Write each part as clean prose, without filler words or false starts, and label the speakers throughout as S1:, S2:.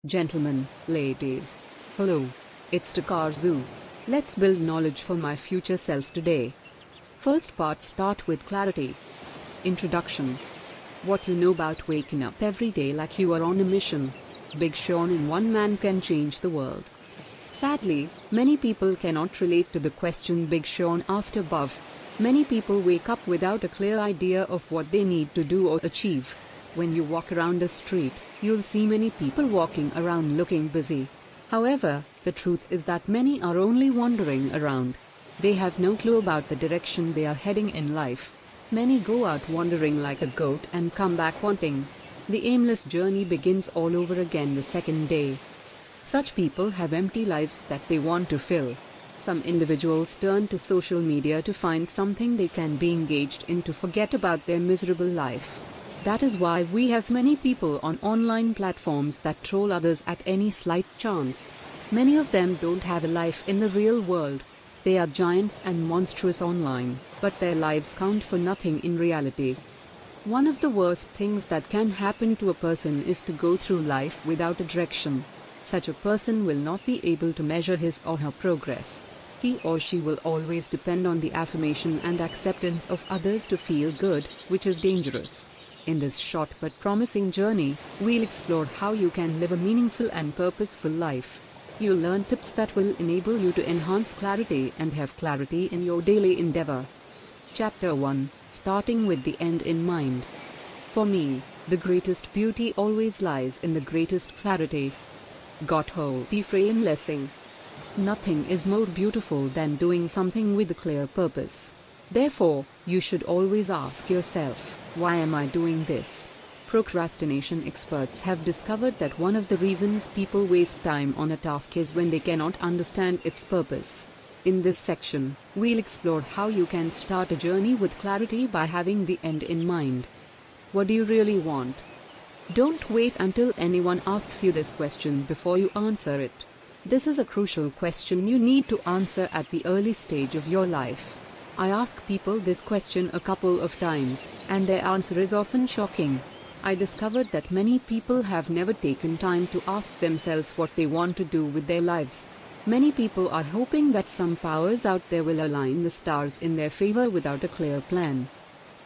S1: Gentlemen, ladies. Hello. It's Takar Zoo. Let's build knowledge for my future self today. First part, start with clarity. Introduction. What you know about waking up every day like you are on a mission. Big Sean in one man can change the world. Sadly, many people cannot relate to the question Big Sean asked above. Many people wake up without a clear idea of what they need to do or achieve. When you walk around the street, you'll see many people walking around looking busy. However, the truth is that many are only wandering around. They have no clue about the direction they are heading in life. Many go out wandering like a goat and come back wanting. The aimless journey begins all over again the second day. Such people have empty lives that they want to fill. Some individuals turn to social media to find something they can be engaged in to forget about their miserable life. That is why we have many people on online platforms that troll others at any slight chance. Many of them don't have a life in the real world. They are giants and monstrous online, but their lives count for nothing in reality. One of the worst things that can happen to a person is to go through life without a direction. Such a person will not be able to measure his or her progress. He or she will always depend on the affirmation and acceptance of others to feel good, which is dangerous. In this short but promising journey, we'll explore how you can live a meaningful and purposeful life. You'll learn tips that will enable you to enhance clarity and have clarity in your daily endeavor. Chapter 1, Starting with the End in Mind. For me, the greatest beauty always lies in the greatest clarity. Gotthold Ephraim Lessing. Nothing is more beautiful than doing something with a clear purpose. Therefore, you should always ask yourself, why am I doing this? Procrastination experts have discovered that one of the reasons people waste time on a task is when they cannot understand its purpose. In this section, we'll explore how you can start a journey with clarity by having the end in mind. What do you really want? Don't wait until anyone asks you this question before you answer it. This is a crucial question you need to answer at the early stage of your life. I ask people this question a couple of times, and their answer is often shocking. I discovered that many people have never taken time to ask themselves what they want to do with their lives. Many people are hoping that some powers out there will align the stars in their favor without a clear plan.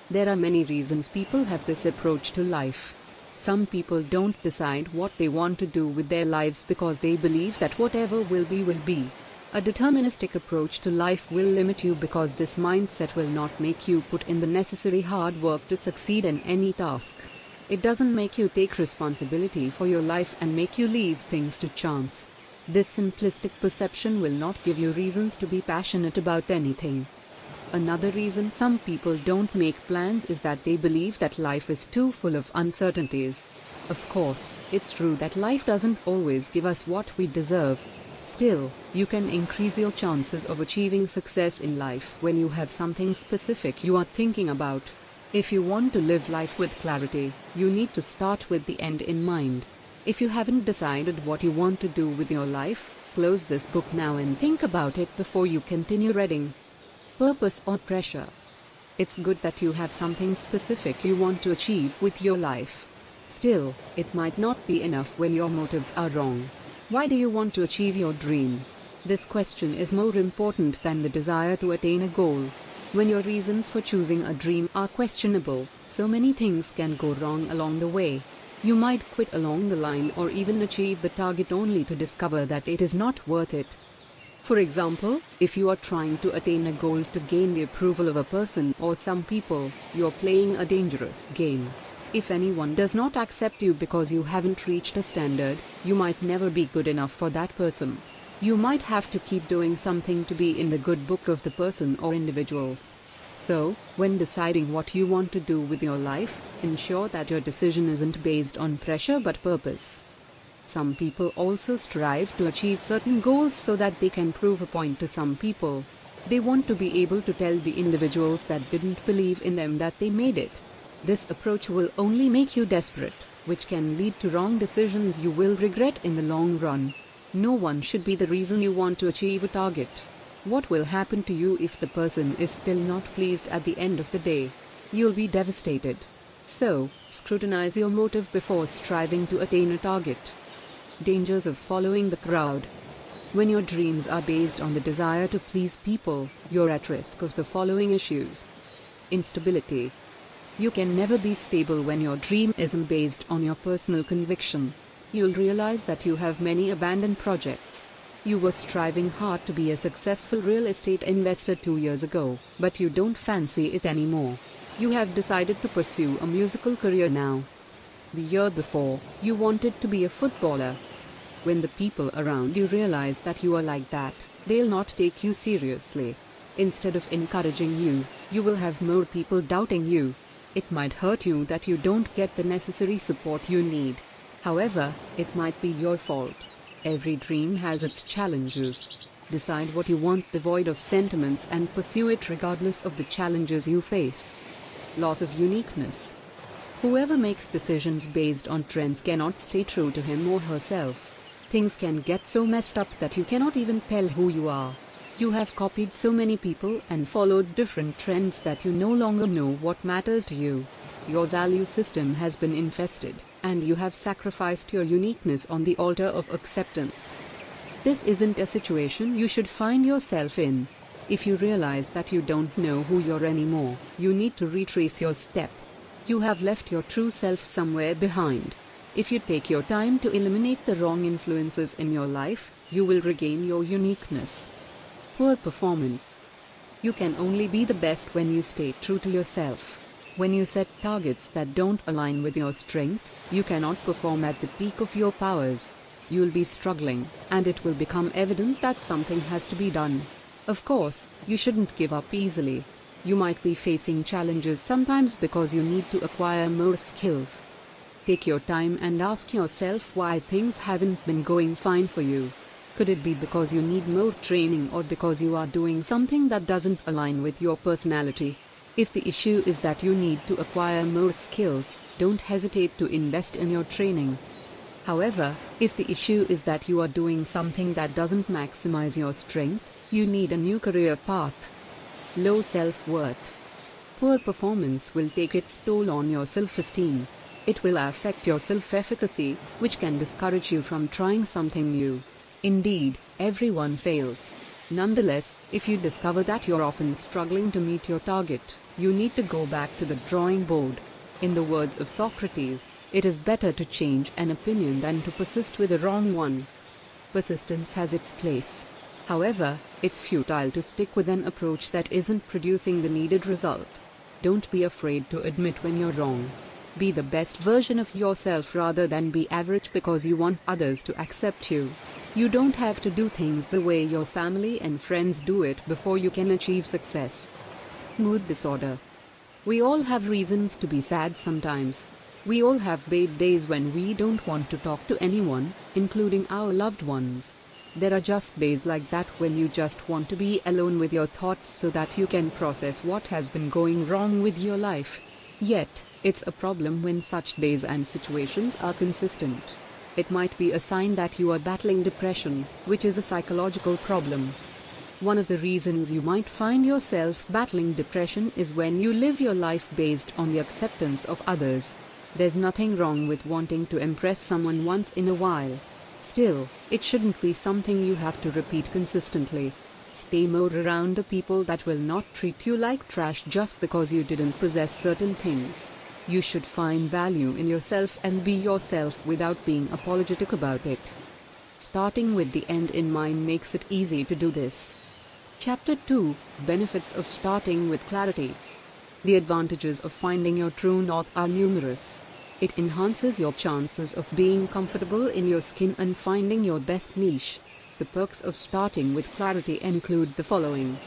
S1: There are many reasons people have this approach to life. Some people don't decide what they want to do with their lives because they believe that whatever will be will be. A deterministic approach to life will limit you because this mindset will not make you put in the necessary hard work to succeed in any task. It doesn't make you take responsibility for your life and make you leave things to chance. This simplistic perception will not give you reasons to be passionate about anything. Another reason some people don't make plans is that they believe that life is too full of uncertainties. Of course, it's true that life doesn't always give us what we deserve. Still, you can increase your chances of achieving success in life when you have something specific you are thinking about. If you want to live life with clarity, you need to start with the end in mind. If you haven't decided what you want to do with your life, close this book now and think about it before you continue reading. Purpose or pressure. It's good that you have something specific you want to achieve with your life. Still, it might not be enough when your motives are wrong. Why do you want to achieve your dream? This question is more important than the desire to attain a goal. When your reasons for choosing a dream are questionable, so many things can go wrong along the way. You might quit along the line or even achieve the target only to discover that it is not worth it. For example, if you are trying to attain a goal to gain the approval of a person or some people, you're playing a dangerous game. If anyone does not accept you because you haven't reached a standard, you might never be good enough for that person. You might have to keep doing something to be in the good book of the person or individuals. So, when deciding what you want to do with your life, ensure that your decision isn't based on pressure but purpose. Some people also strive to achieve certain goals so that they can prove a point to some people. They want to be able to tell the individuals that didn't believe in them that they made it. This approach will only make you desperate, which can lead to wrong decisions you will regret in the long run. No one should be the reason you want to achieve a target. What will happen to you if the person is still not pleased at the end of the day? You'll be devastated. So, scrutinize your motive before striving to attain a target. Dangers of following the crowd. When your dreams are based on the desire to please people, you're at risk of the following issues. Instability. You can never be stable when your dream isn't based on your personal conviction. You'll realize that you have many abandoned projects. You were striving hard to be a successful real estate investor 2 years ago, but you don't fancy it anymore. You have decided to pursue a musical career now. The year before, you wanted to be a footballer. When the people around you realize that you are like that, they'll not take you seriously. Instead of encouraging you, you will have more people doubting you. It might hurt you that you don't get the necessary support you need. However, it might be your fault. Every dream has its challenges. Decide what you want devoid of sentiments and pursue it regardless of the challenges you face. Loss of uniqueness. Whoever makes decisions based on trends cannot stay true to him or herself. Things can get so messed up that you cannot even tell who you are. You have copied so many people and followed different trends that you no longer know what matters to you. Your value system has been infested, and you have sacrificed your uniqueness on the altar of acceptance. This isn't a situation you should find yourself in. If you realize that you don't know who you're anymore, you need to retrace your step. You have left your true self somewhere behind. If you take your time to eliminate the wrong influences in your life, you will regain your uniqueness. Poor performance. You can only be the best when you stay true to yourself. When you set targets that don't align with your strength, you cannot perform at the peak of your powers. You'll be struggling, and it will become evident that something has to be done. Of course, you shouldn't give up easily. You might be facing challenges sometimes because you need to acquire more skills. Take your time and ask yourself why things haven't been going fine for you. Could it be because you need more training or because you are doing something that doesn't align with your personality? If the issue is that you need to acquire more skills, don't hesitate to invest in your training. However, if the issue is that you are doing something that doesn't maximize your strength, you need a new career path. Low self-worth. Poor performance will take its toll on your self-esteem. It will affect your self-efficacy, which can discourage you from trying something new. Indeed, everyone fails. Nonetheless, if you discover that you're often struggling to meet your target, you need to go back to the drawing board. In the words of Socrates, it is better to change an opinion than to persist with a wrong one. Persistence has its place. However, it's futile to stick with an approach that isn't producing the needed result. Don't be afraid to admit when you're wrong. Be the best version of yourself rather than be average because you want others to accept you. You don't have to do things the way your family and friends do it before you can achieve success. Mood disorder. We all have reasons to be sad sometimes. We all have bad days when we don't want to talk to anyone, including our loved ones. There are just days like that when you just want to be alone with your thoughts so that you can process what has been going wrong with your life. Yet, it's a problem when such days and situations are consistent. It might be a sign that you are battling depression, which is a psychological problem. One of the reasons you might find yourself battling depression is when you live your life based on the acceptance of others. There's nothing wrong with wanting to impress someone once in a while. Still, it shouldn't be something you have to repeat consistently. Stay more around the people that will not treat you like trash just because you didn't possess certain things. You should find value in yourself and be yourself without being apologetic about it. Starting with the end in mind makes it easy to do this. Chapter 2: Benefits of Starting with Clarity. The advantages of finding your true north are numerous. It enhances your chances of being comfortable in your skin and finding your best niche. The perks of starting with clarity include the following.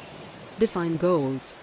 S1: Define goals.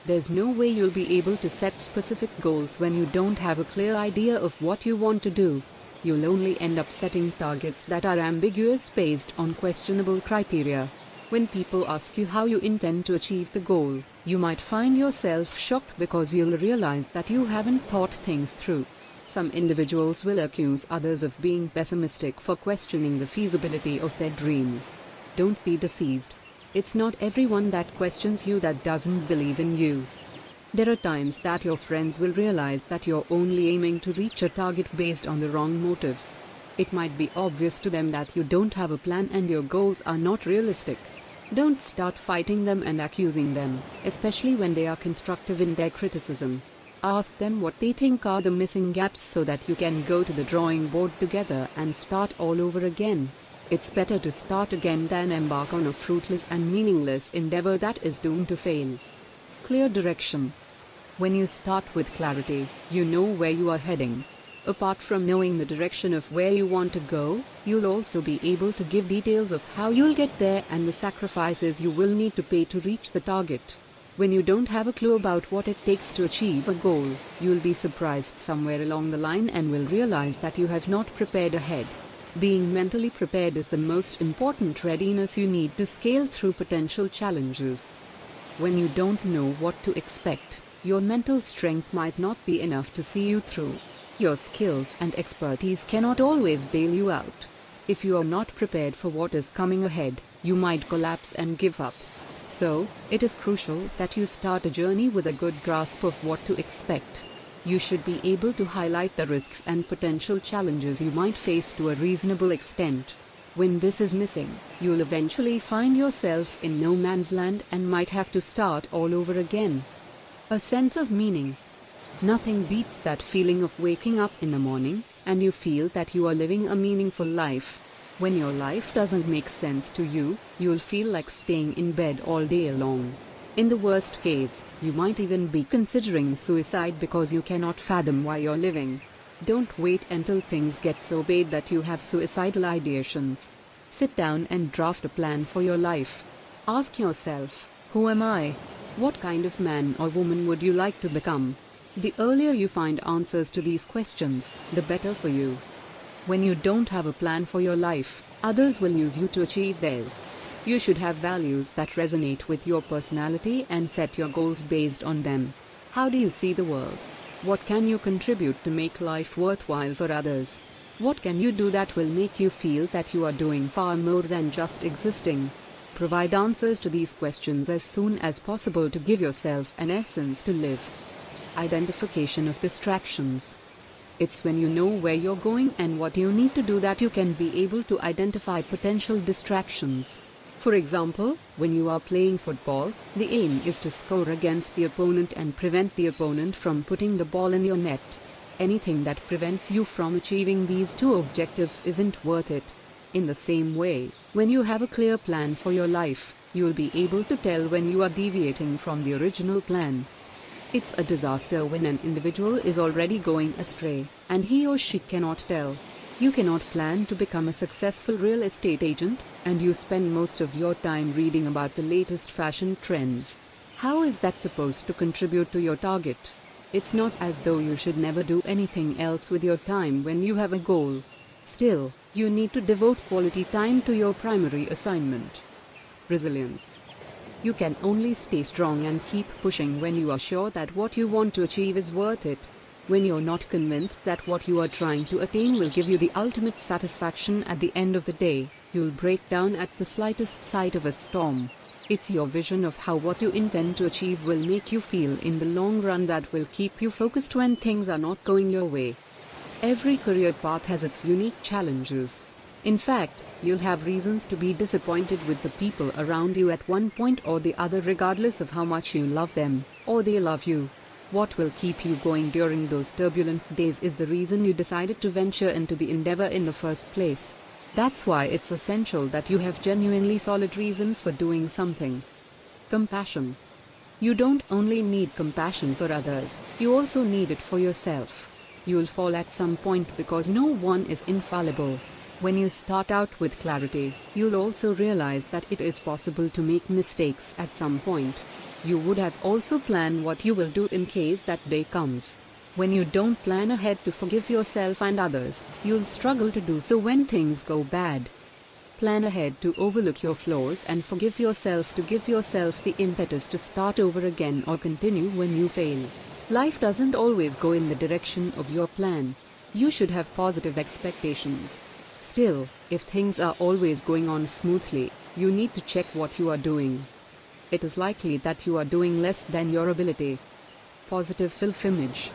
S1: There's no way you'll be able to set specific goals when you don't have a clear idea of what you want to do. You'll only end up setting targets that are ambiguous based on questionable criteria. When people ask you how you intend to achieve the goal, you might find yourself shocked because you'll realize that you haven't thought things through. Some individuals will accuse others of being pessimistic for questioning the feasibility of their dreams. Don't be deceived. It's not everyone that questions you that doesn't believe in you. There are times that your friends will realize that you're only aiming to reach a target based on the wrong motives. It might be obvious to them that you don't have a plan and your goals are not realistic. Don't start fighting them and accusing them, especially when they are constructive in their criticism. Ask them what they think are the missing gaps so that you can go to the drawing board together and start all over again. It's better to start again than embark on a fruitless and meaningless endeavor that is doomed to fail. Clear direction. When you start with clarity, you know where you are heading. Apart from knowing the direction of where you want to go, you'll also be able to give details of how you'll get there and the sacrifices you will need to pay to reach the target. When you don't have a clue about what it takes to achieve a goal, you'll be surprised somewhere along the line and will realize that you have not prepared ahead. Being mentally prepared is the most important readiness you need to scale through potential challenges. When you don't know what to expect, your mental strength might not be enough to see you through. Your skills and expertise cannot always bail you out. If you are not prepared for what is coming ahead, you might collapse and give up. So, it is crucial that you start a journey with a good grasp of what to expect. You should be able to highlight the risks and potential challenges you might face to a reasonable extent. When this is missing, you'll eventually find yourself in no man's land and might have to start all over again. A sense of meaning. Nothing beats that feeling of waking up in the morning, and you feel that you are living a meaningful life. When your life doesn't make sense to you, you'll feel like staying in bed all day long. In the worst case, you might even be considering suicide because you cannot fathom why you're living. Don't wait until things get so bad that you have suicidal ideations. Sit down and draft a plan for your life. Ask yourself, who am I? What kind of man or woman would you like to become? The earlier you find answers to these questions, the better for you. When you don't have a plan for your life, others will use you to achieve theirs. You should have values that resonate with your personality and set your goals based on them. How do you see the world? What can you contribute to make life worthwhile for others? What can you do that will make you feel that you are doing far more than just existing? Provide answers to these questions as soon as possible to give yourself an essence to live. Identification of distractions. It's when you know where you're going and what you need to do that you can be able to identify potential distractions. For example, when you are playing football, the aim is to score against the opponent and prevent the opponent from putting the ball in your net. Anything that prevents you from achieving these two objectives isn't worth it. In the same way, when you have a clear plan for your life, you'll be able to tell when you are deviating from the original plan. It's a disaster when an individual is already going astray, and he or she cannot tell. You cannot plan to become a successful real estate agent, and you spend most of your time reading about the latest fashion trends. How is that supposed to contribute to your target? It's not as though you should never do anything else with your time when you have a goal. Still, you need to devote quality time to your primary assignment. Resilience. You can only stay strong and keep pushing when you are sure that what you want to achieve is worth it. When you're not convinced that what you are trying to attain will give you the ultimate satisfaction at the end of the day, you'll break down at the slightest sight of a storm. It's your vision of how what you intend to achieve will make you feel in the long run that will keep you focused when things are not going your way. Every career path has its unique challenges. In fact, you'll have reasons to be disappointed with the people around you at one point or the other, regardless of how much you love them, or they love you. What will keep you going during those turbulent days is the reason you decided to venture into the endeavor in the first place. That's why it's essential that you have genuinely solid reasons for doing something. Compassion. You don't only need compassion for others, you also need it for yourself. You'll fall at some point because no one is infallible. When you start out with clarity, you'll also realize that it is possible to make mistakes at some point. You would have also planned what you will do in case that day comes. When you don't plan ahead to forgive yourself and others, you'll struggle to do so when things go bad. Plan ahead to overlook your flaws and forgive yourself to give yourself the impetus to start over again or continue when you fail. Life doesn't always go in the direction of your plan. You should have positive expectations. Still, if things are always going on smoothly, you need to check what you are doing. It is likely that you are doing less than your ability. Positive self-image.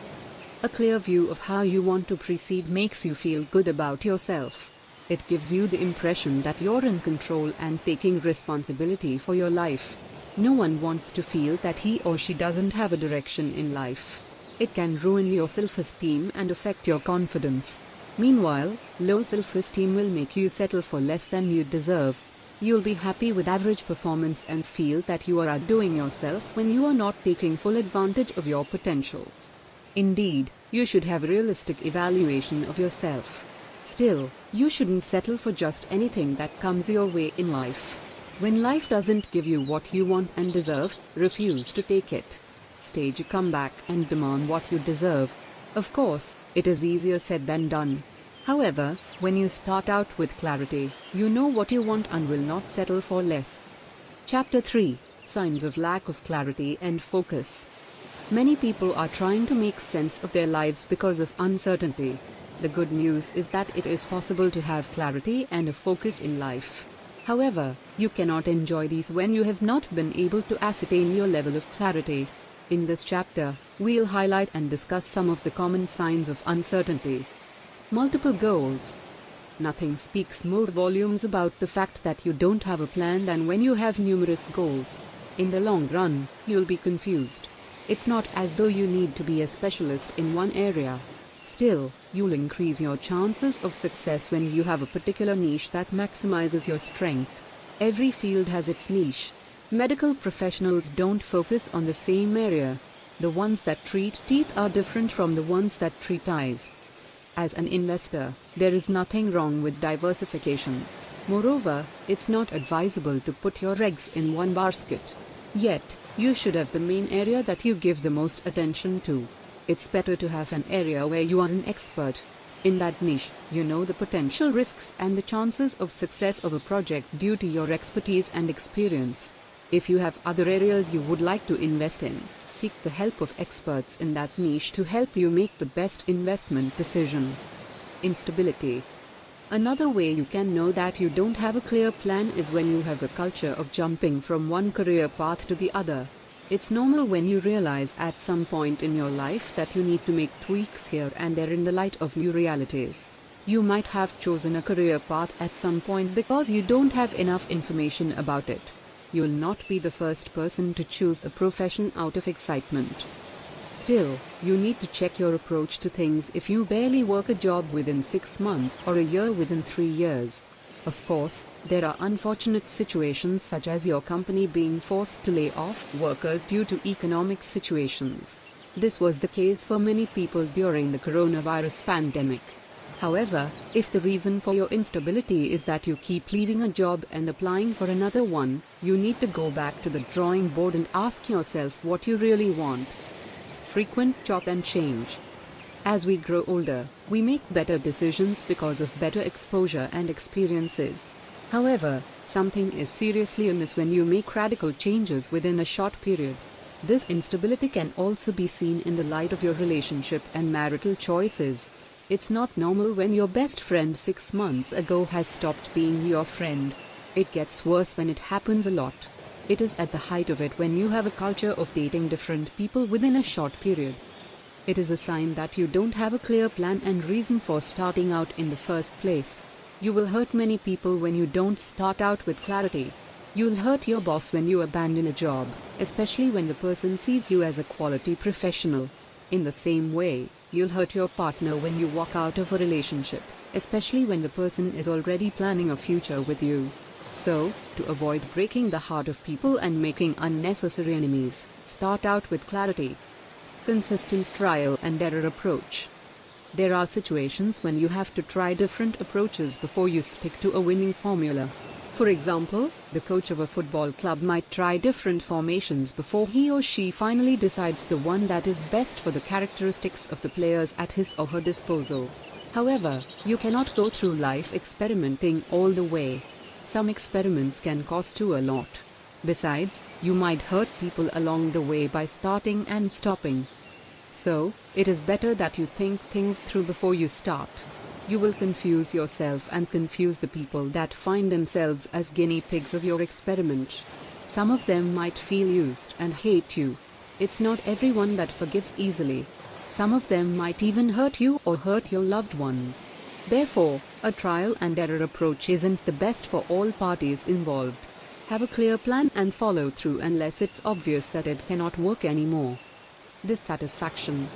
S1: A clear view of how you want to proceed makes you feel good about yourself. It gives you the impression that you're in control and taking responsibility for your life. No one wants to feel that he or she doesn't have a direction in life. It can ruin your self-esteem and affect your confidence. Meanwhile, low self-esteem will make you settle for less than you deserve. You'll be happy with average performance and feel that you are outdoing yourself when you are not taking full advantage of your potential. Indeed, you should have a realistic evaluation of yourself. Still, you shouldn't settle for just anything that comes your way in life. When life doesn't give you what you want and deserve, refuse to take it. Stage a comeback and demand what you deserve. Of course, it is easier said than done. However, when you start out with clarity, you know what you want and will not settle for less. Chapter 3: Signs of Lack of Clarity and Focus. Many people are trying to make sense of their lives because of uncertainty. The good news is that it is possible to have clarity and a focus in life. However, you cannot enjoy these when you have not been able to ascertain your level of clarity. In this chapter, we'll highlight and discuss some of the common signs of uncertainty. Multiple goals. Nothing speaks more volumes about the fact that you don't have a plan than when you have numerous goals. In the long run, you'll be confused. It's not as though you need to be a specialist in one area. Still, you'll increase your chances of success when you have a particular niche that maximizes your strength. Every field has its niche. Medical professionals don't focus on the same area. The ones that treat teeth are different from the ones that treat eyes. As an investor, there is nothing wrong with diversification. Moreover, it's not advisable to put your eggs in one basket. Yet, you should have the main area that you give the most attention to. It's better to have an area where you are an expert. In that niche, you know the potential risks and the chances of success of a project due to your expertise and experience. If you have other areas you would like to invest in, seek the help of experts in that niche to help you make the best investment decision. Instability. Another way you can know that you don't have a clear plan is when you have a culture of jumping from one career path to the other. It's normal when you realize at some point in your life that you need to make tweaks here and there in the light of new realities. You might have chosen a career path at some point because you don't have enough information about it. You will not be the first person to choose a profession out of excitement. Still, you need to check your approach to things if you barely work a job within 6 months or a year within 3 years. Of course, there are unfortunate situations such as your company being forced to lay off workers due to economic situations. This was the case for many people during the coronavirus pandemic. However, if the reason for your instability is that you keep leaving a job and applying for another one, you need to go back to the drawing board and ask yourself what you really want. Frequent chop and change. As we grow older, we make better decisions because of better exposure and experiences. However, something is seriously amiss when you make radical changes within a short period. This instability can also be seen in the light of your relationship and marital choices. It's not normal when your best friend 6 months ago has stopped being your friend. It gets worse when it happens a lot. It is at the height of it when you have a culture of dating different people within a short period. It is a sign that you don't have a clear plan and reason for starting out in the first place. You will hurt many people when you don't start out with clarity. You'll hurt your boss when you abandon a job, especially when the person sees you as a quality professional. In the same way, you'll hurt your partner when you walk out of a relationship, especially when the person is already planning a future with you. So, to avoid breaking the heart of people and making unnecessary enemies, start out with clarity. Consistent trial and error approach. There are situations when you have to try different approaches before you stick to a winning formula. For example, the coach of a football club might try different formations before he or she finally decides the one that is best for the characteristics of the players at his or her disposal. However, you cannot go through life experimenting all the way. Some experiments can cost you a lot. Besides, you might hurt people along the way by starting and stopping. So, it is better that you think things through before you start. You will confuse yourself and confuse the people that find themselves as guinea pigs of your experiment. Some of them might feel used and hate you. It's not everyone that forgives easily. Some of them might even hurt you or hurt your loved ones. Therefore, a trial and error approach isn't the best for all parties involved. Have a clear plan and follow through unless it's obvious that it cannot work anymore. Dissatisfaction.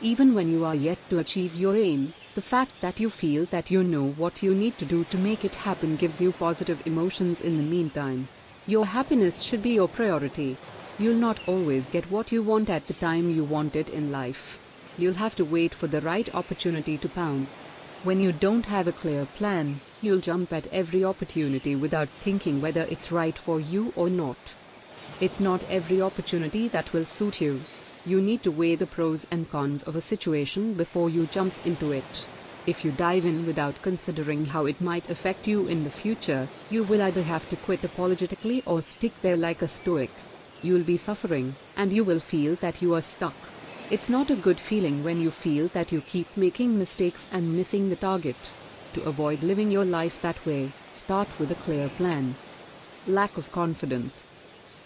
S1: Even when you are yet to achieve your aim, the fact that you feel that you know what you need to do to make it happen gives you positive emotions in the meantime. Your happiness should be your priority. You'll not always get what you want at the time you want it in life. You'll have to wait for the right opportunity to pounce. When you don't have a clear plan, you'll jump at every opportunity without thinking whether it's right for you or not. It's not every opportunity that will suit you. You need to weigh the pros and cons of a situation before you jump into it. If you dive in without considering how it might affect you in the future, you will either have to quit apologetically or stick there like a stoic. You'll be suffering, and you will feel that you are stuck. It's not a good feeling when you feel that you keep making mistakes and missing the target. To avoid living your life that way, start with a clear plan. Lack of confidence.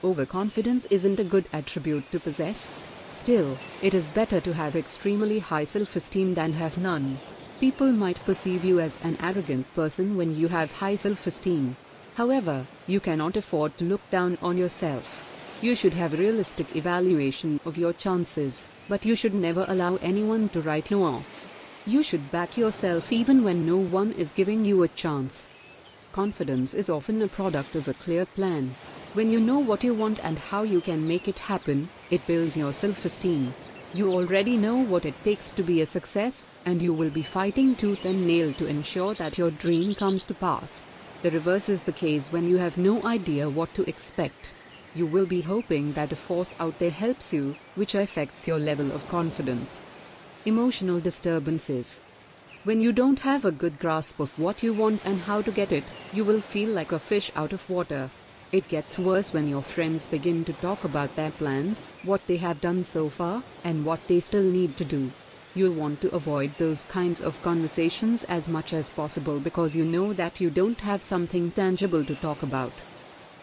S1: Overconfidence isn't a good attribute to possess. Still, it is better to have extremely high self-esteem than have none. People might perceive you as an arrogant person when you have high self-esteem. However, you cannot afford to look down on yourself. You should have a realistic evaluation of your chances, but you should never allow anyone to write you off. You should back yourself even when no one is giving you a chance. Confidence is often a product of a clear plan. When you know what you want and how you can make it happen, it builds your self-esteem. You already know what it takes to be a success, and you will be fighting tooth and nail to ensure that your dream comes to pass. The reverse is the case when you have no idea what to expect. You will be hoping that a force out there helps you, which affects your level of confidence. Emotional disturbances. When you don't have a good grasp of what you want and how to get it, you will feel like a fish out of water. It gets worse when your friends begin to talk about their plans, what they have done so far, and what they still need to do. You'll want to avoid those kinds of conversations as much as possible because you know that you don't have something tangible to talk about.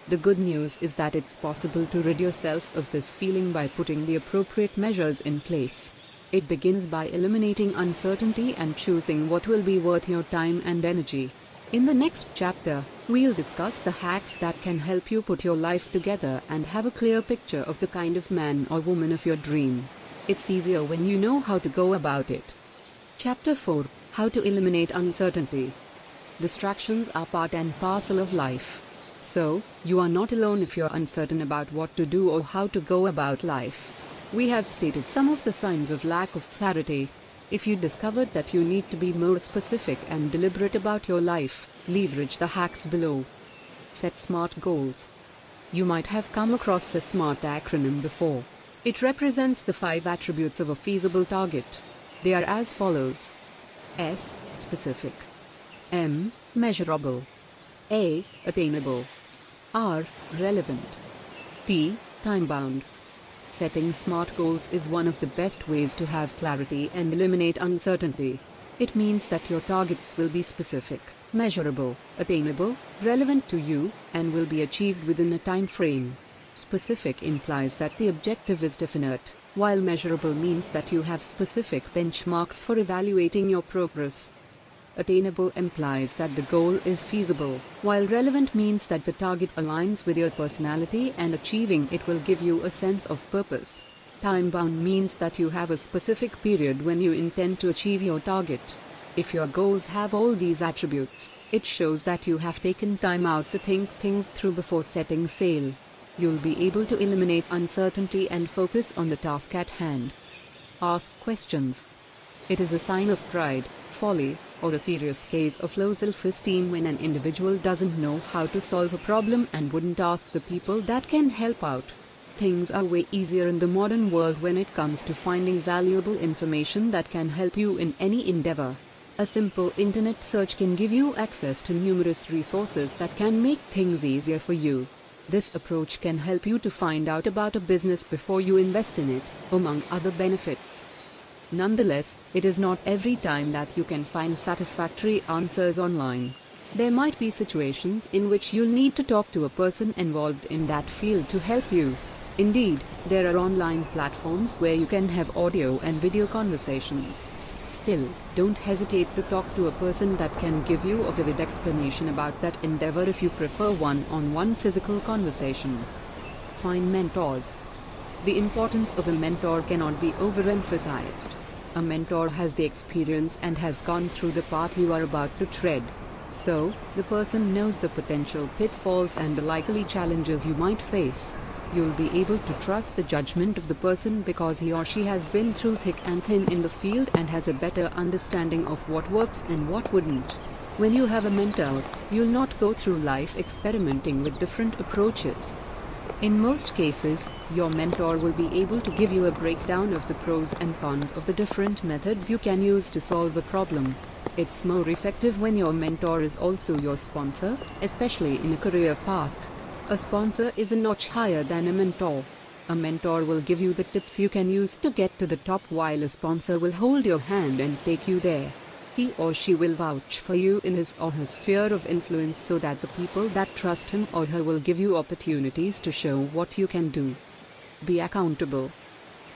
S1: The good news is that it's possible to rid yourself of this feeling by putting the appropriate measures in place. It begins by eliminating uncertainty and choosing what will be worth your time and energy. In the next chapter, we'll discuss the hacks that can help you put your life together and have a clear picture of the kind of man or woman of your dream. It's easier when you know how to go about it. Chapter 4: How to eliminate uncertainty. Distractions are part and parcel of life. So, you are not alone if you're uncertain about what to do or how to go about life. We have stated some of the signs of lack of clarity. If you discovered that you need to be more specific and deliberate about your life, leverage the hacks below. Set SMART goals. You might have come across the SMART acronym before. It represents the 5 attributes of a feasible target. They are as follows. S. Specific. M. Measurable. A. Attainable. R. Relevant. T. Time-bound. Setting SMART goals is one of the best ways to have clarity and eliminate uncertainty. It means that your targets will be specific, measurable, attainable, relevant to you, and will be achieved within a time frame. Specific implies that the objective is definite, while measurable means that you have specific benchmarks for evaluating your progress. Attainable implies that the goal is feasible, while relevant means that the target aligns with your personality and achieving it will give you a sense of purpose. Time-bound means that you have a specific period when you intend to achieve your target. If your goals have all these attributes, it shows that you have taken time out to think things through before setting sail. You'll be able to eliminate uncertainty and focus on the task at hand. Ask questions. It is a sign of pride, folly, or a serious case of low self-esteem when an individual doesn't know how to solve a problem and wouldn't ask the people that can help out. Things are way easier in the modern world when it comes to finding valuable information that can help you in any endeavor. A simple internet search can give you access to numerous resources that can make things easier for you. This approach can help you to find out about a business before you invest in it, among other benefits. Nonetheless, it is not every time that you can find satisfactory answers online. There might be situations in which you'll need to talk to a person involved in that field to help you. Indeed, there are online platforms where you can have audio and video conversations. Still, don't hesitate to talk to a person that can give you a vivid explanation about that endeavor if you prefer one-on-one physical conversation. Find mentors. The importance of a mentor cannot be overemphasized. A mentor has the experience and has gone through the path you are about to tread. So, the person knows the potential pitfalls and the likely challenges you might face. You'll be able to trust the judgment of the person because he or she has been through thick and thin in the field and has a better understanding of what works and what wouldn't. When you have a mentor, you'll not go through life experimenting with different approaches. In most cases, your mentor will be able to give you a breakdown of the pros and cons of the different methods you can use to solve a problem. It's more effective when your mentor is also your sponsor, especially in a career path. A sponsor is a notch higher than a mentor. A mentor will give you the tips you can use to get to the top, while a sponsor will hold your hand and take you there. He or she will vouch for you in his or her sphere of influence so that the people that trust him or her will give you opportunities to show what you can do. Be accountable.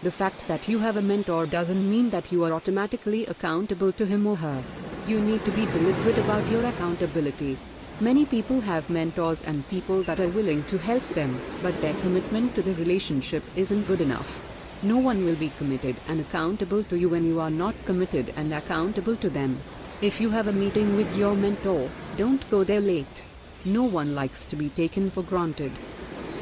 S1: The fact that you have a mentor doesn't mean that you are automatically accountable to him or her. You need to be deliberate about your accountability. Many people have mentors and people that are willing to help them, but their commitment to the relationship isn't good enough. No one will be committed and accountable to you when you are not committed and accountable to them. If you have a meeting with your mentor, don't go there late. No one likes to be taken for granted.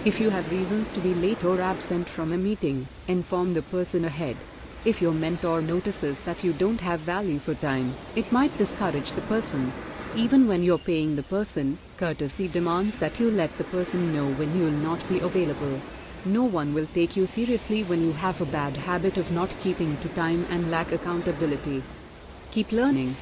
S1: If you have reasons to be late or absent from a meeting, inform the person ahead. If your mentor notices that you don't have value for time, it might discourage the person. Even when you're paying the person, courtesy demands that you let the person know when you'll not be available. No one will take you seriously when you have a bad habit of not keeping to time and lack accountability. Keep learning.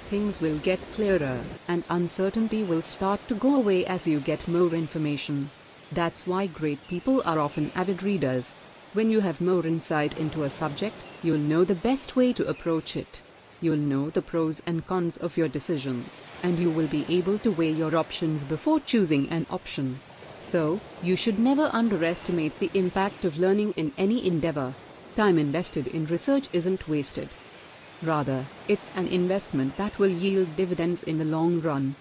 S1: Things will get clearer, and uncertainty will start to go away as you get more information. That's why great people are often avid readers. When you have more insight into a subject, you'll know the best way to approach it. You'll know the pros and cons of your decisions, and you will be able to weigh your options before choosing an option. So, you should never underestimate the impact of learning in any endeavor. Time invested in research isn't wasted. Rather, it's an investment that will yield dividends in the long run.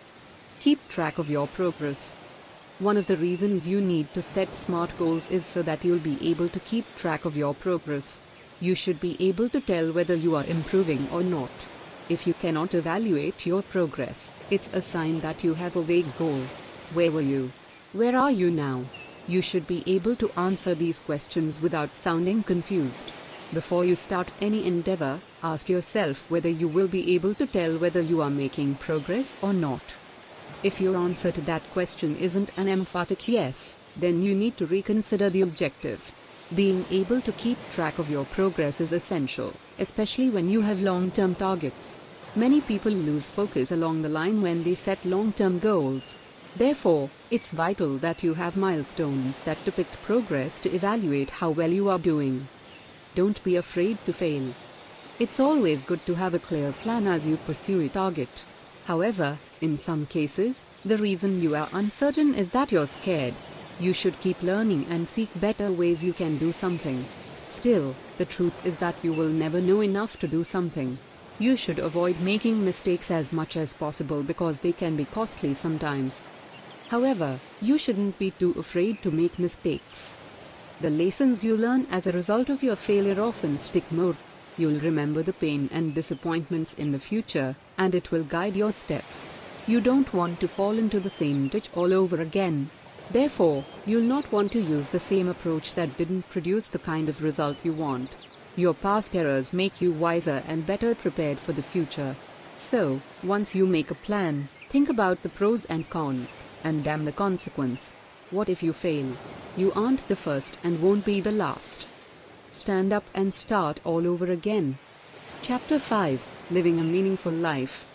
S1: Keep track of your progress. One of the reasons you need to set SMART goals is so that you'll be able to keep track of your progress. You should be able to tell whether you are improving or not. If you cannot evaluate your progress, it's a sign that you have a vague goal. Where were you? Where are you now? You should be able to answer these questions without sounding confused. Before you start any endeavor, ask yourself whether you will be able to tell whether you are making progress or not. If your answer to that question isn't an emphatic yes, then you need to reconsider the objective. Being able to keep track of your progress is essential, especially when you have long-term targets. Many people lose focus along the line when they set long-term goals. Therefore, it's vital that you have milestones that depict progress to evaluate how well you are doing. Don't be afraid to fail. It's always good to have a clear plan as you pursue a target. However, in some cases, the reason you are uncertain is that you're scared. You should keep learning and seek better ways you can do something. Still, the truth is that you will never know enough to do something. You should avoid making mistakes as much as possible because they can be costly sometimes. However, you shouldn't be too afraid to make mistakes. The lessons you learn as a result of your failure often stick more. You'll remember the pain and disappointments in the future, and it will guide your steps. You don't want to fall into the same ditch all over again. Therefore, you'll not want to use the same approach that didn't produce the kind of result you want. Your past errors make you wiser and better prepared for the future. So, once you make a plan, think about the pros and cons, and damn the consequence. What if you fail? You aren't the first and won't be the last. Stand up and start all over again. Chapter 5: Living a Meaningful Life.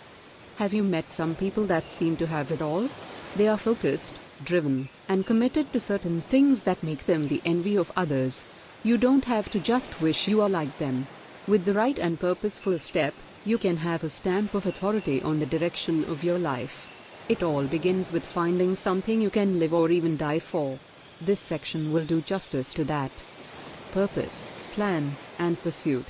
S1: Have you met some people that seem to have it all? They are focused, driven, and committed to certain things that make them the envy of others. You don't have to just wish you are like them. With the right and purposeful step, you can have a stamp of authority on the direction of your life. It all begins with finding something you can live or even die for. This section will do justice to that. Purpose, plan, and pursuit.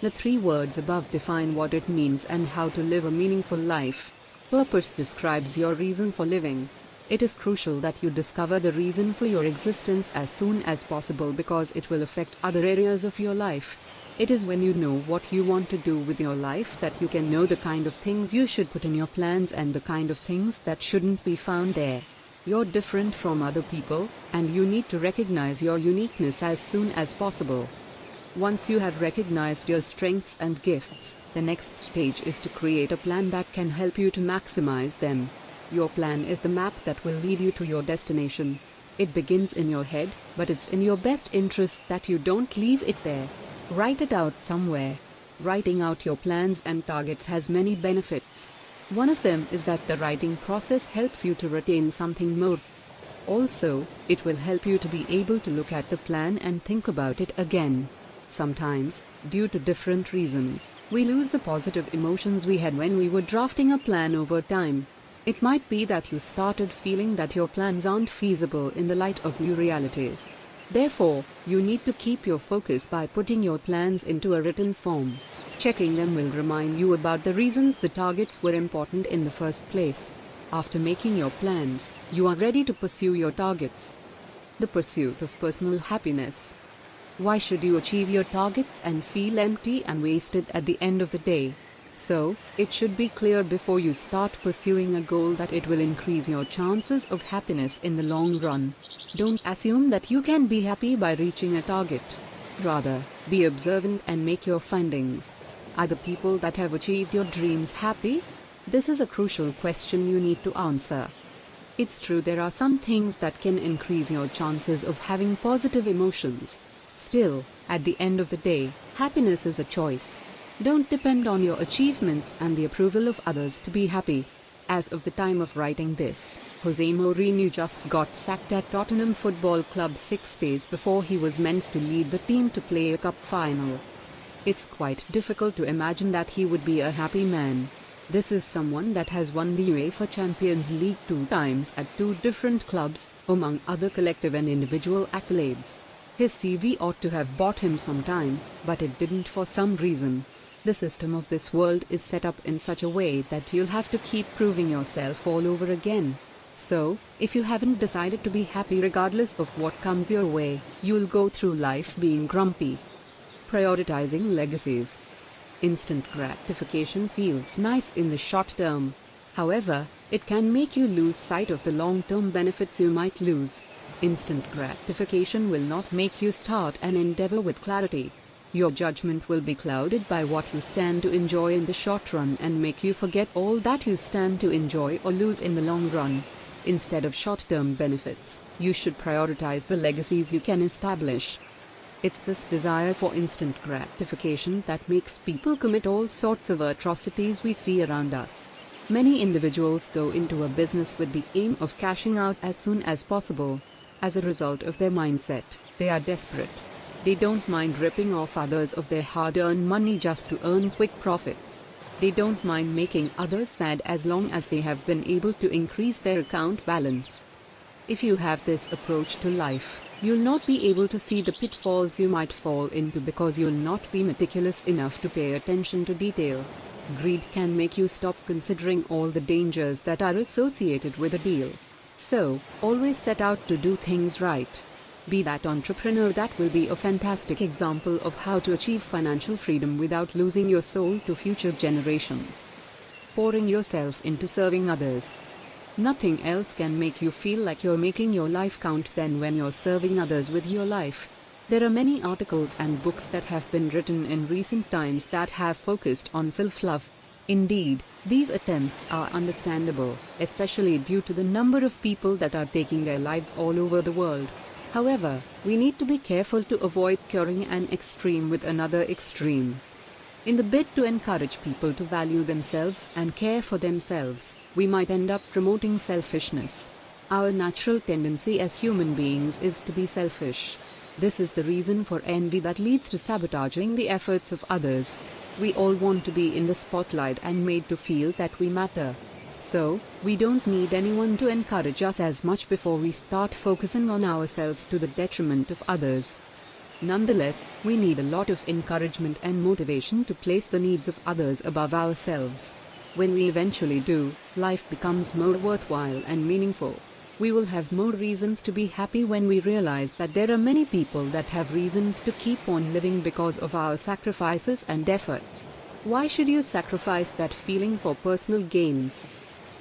S1: The three words above define what it means and how to live a meaningful life. Purpose describes your reason for living. It is crucial that you discover the reason for your existence as soon as possible because it will affect other areas of your life. It is when you know what you want to do with your life that you can know the kind of things you should put in your plans and the kind of things that shouldn't be found there. You're different from other people, and you need to recognize your uniqueness as soon as possible. Once you have recognized your strengths and gifts, the next stage is to create a plan that can help you to maximize them. Your plan is the map that will lead you to your destination. It begins in your head, but it's in your best interest that you don't leave it there. Write it out somewhere. Writing out your plans and targets has many benefits. One of them is that the writing process helps you to retain something more. Also, it will help you to be able to look at the plan and think about it again. Sometimes, due to different reasons, we lose the positive emotions we had when we were drafting a plan over time. It might be that you started feeling that your plans aren't feasible in the light of new realities. Therefore, you need to keep your focus by putting your plans into a written form. Checking them will remind you about the reasons the targets were important in the first place. After making your plans, you are ready to pursue your targets. The pursuit of personal happiness. Why should you achieve your targets and feel empty and wasted at the end of the day? So, it should be clear before you start pursuing a goal that it will increase your chances of happiness in the long run. Don't assume that you can be happy by reaching a target. Rather, be observant and make your findings. Are the people that have achieved your dreams happy? This is a crucial question you need to answer. It's true there are some things that can increase your chances of having positive emotions. Still, at the end of the day, happiness is a choice. Don't depend on your achievements and the approval of others to be happy. As of the time of writing this, Jose Mourinho just got sacked at Tottenham Football Club 6 days before he was meant to lead the team to play a cup final. It's quite difficult to imagine that he would be a happy man. This is someone that has won the UEFA Champions League 2 times at 2 different clubs, among other collective and individual accolades. His CV ought to have bought him some time, but it didn't for some reason. The system of this world is set up in such a way that you'll have to keep proving yourself all over again. So, if you haven't decided to be happy regardless of what comes your way, you'll go through life being grumpy. Prioritizing legacies. Instant gratification feels nice in the short term. However, it can make you lose sight of the long-term benefits you might lose. Instant gratification will not make you start an endeavor with clarity. Your judgment will be clouded by what you stand to enjoy in the short run and make you forget all that you stand to enjoy or lose in the long run. Instead of short-term benefits, you should prioritize the legacies you can establish. It's this desire for instant gratification that makes people commit all sorts of atrocities we see around us. Many individuals go into a business with the aim of cashing out as soon as possible. As a result of their mindset, they are desperate. They don't mind ripping off others of their hard-earned money just to earn quick profits. They don't mind making others sad as long as they have been able to increase their account balance. If you have this approach to life, you'll not be able to see the pitfalls you might fall into because you'll not be meticulous enough to pay attention to detail. Greed can make you stop considering all the dangers that are associated with a deal. So, always set out to do things right. Be that entrepreneur that will be a fantastic example of how to achieve financial freedom without losing your soul to future generations. Pouring yourself into serving others. Nothing else can make you feel like you're making your life count than when you're serving others with your life. There are many articles and books that have been written in recent times that have focused on self-love. Indeed, these attempts are understandable, especially due to the number of people that are taking their lives all over the world. However, we need to be careful to avoid curing an extreme with another extreme. In the bid to encourage people to value themselves and care for themselves, we might end up promoting selfishness. Our natural tendency as human beings is to be selfish. This is the reason for envy that leads to sabotaging the efforts of others. We all want to be in the spotlight and made to feel that we matter. So, we don't need anyone to encourage us as much before we start focusing on ourselves to the detriment of others. Nonetheless, we need a lot of encouragement and motivation to place the needs of others above ourselves. When we eventually do, life becomes more worthwhile and meaningful. We will have more reasons to be happy when we realize that there are many people that have reasons to keep on living because of our sacrifices and efforts. Why should you sacrifice that feeling for personal gains?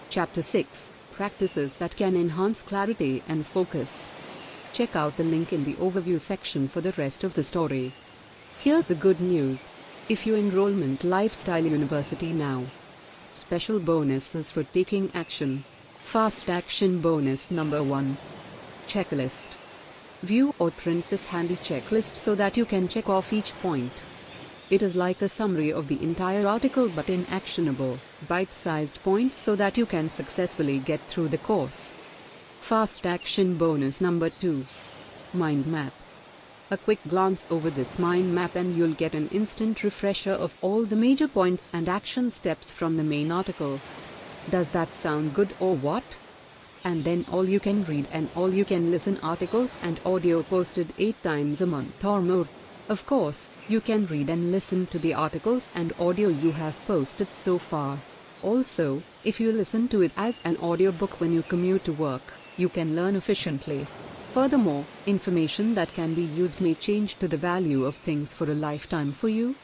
S1: Chapter 6: Practices that can enhance clarity and focus. Check out the link in the overview section for the rest of the story. Here's the good news. If you enrollment Lifestyle University now. Special bonuses for taking action. Fast action bonus number 1. Checklist. View or print this handy checklist so that you can check off each point. It is like a summary of the entire article but in actionable, bite-sized points so that you can successfully get through the course. Fast action bonus number 2. Mind map. A quick glance over this mind map and you'll get an instant refresher of all the major points and action steps from the main article. Does that sound good or what? And then all you can read and all you can listen articles and audio posted 8 times a month or more. Of course, you can read and listen to the articles and audio you have posted so far. Also, if you listen to it as an audiobook when you commute to work, you can learn efficiently. Furthermore, information that can be used may change to the value of things for a lifetime for you.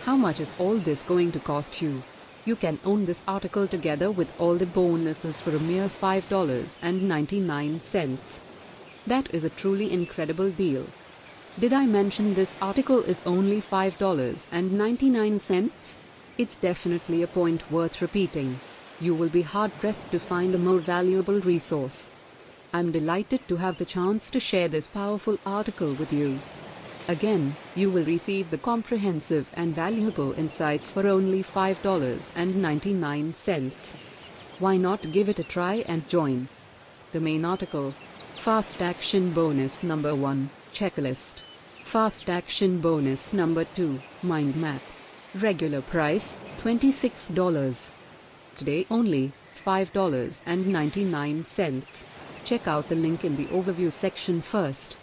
S1: How much is all this going to cost you? You can own this article together with all the bonuses for a mere $5.99. That is a truly incredible deal. Did I mention this article is only $5.99? It's definitely a point worth repeating. You will be hard-pressed to find a more valuable resource. I'm delighted to have the chance to share this powerful article with you. Again, you will receive the comprehensive and valuable insights for only $5.99. Why not give it a try and join? The main article. Fast action bonus number 1. Checklist. Fast action bonus number 2. Mind map. Regular price, $26. Today only, $5.99. Check out the link in the overview section first.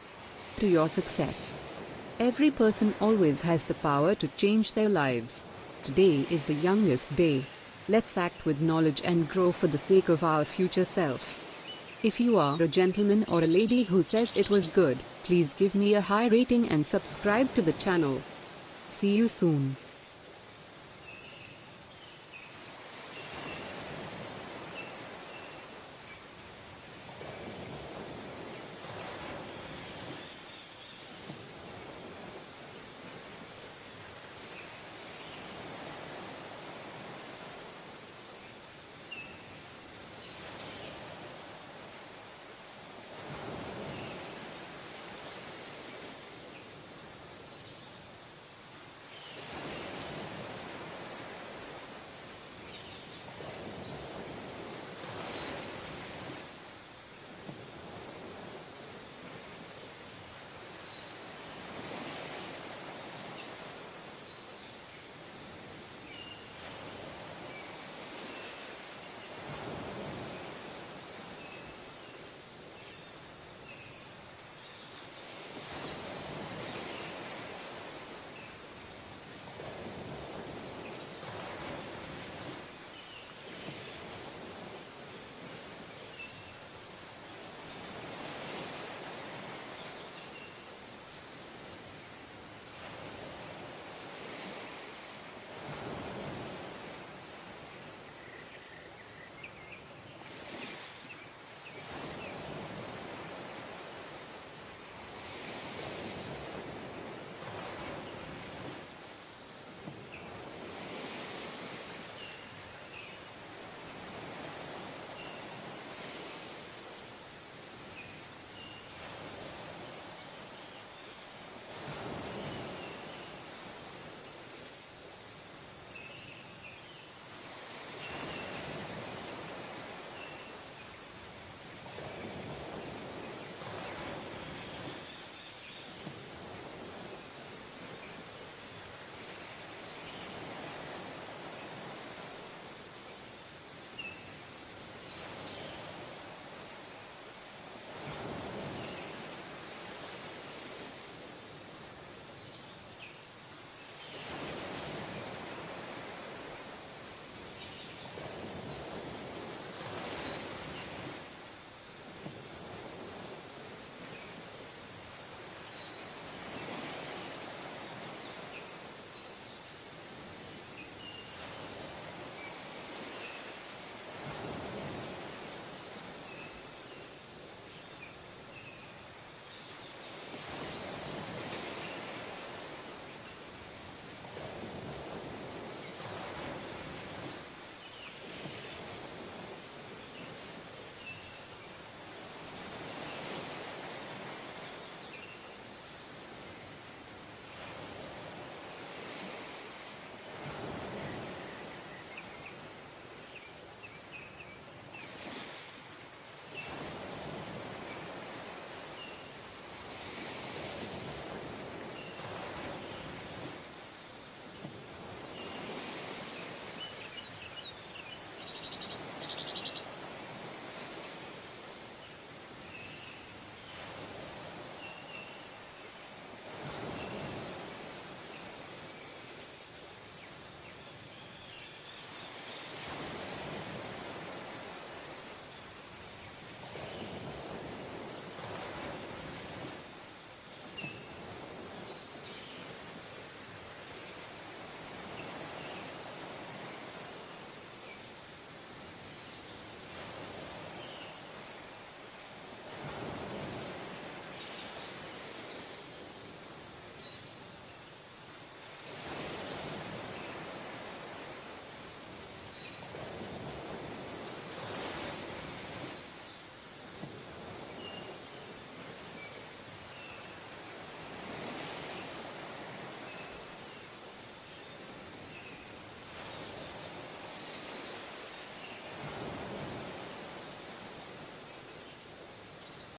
S1: To your success. Every person always has the power to change their lives. Today is the youngest day. Let's act with knowledge and grow for the sake of our future self. If you are a gentleman or a lady who says it was good, please give me a high rating and subscribe to the channel. See you soon.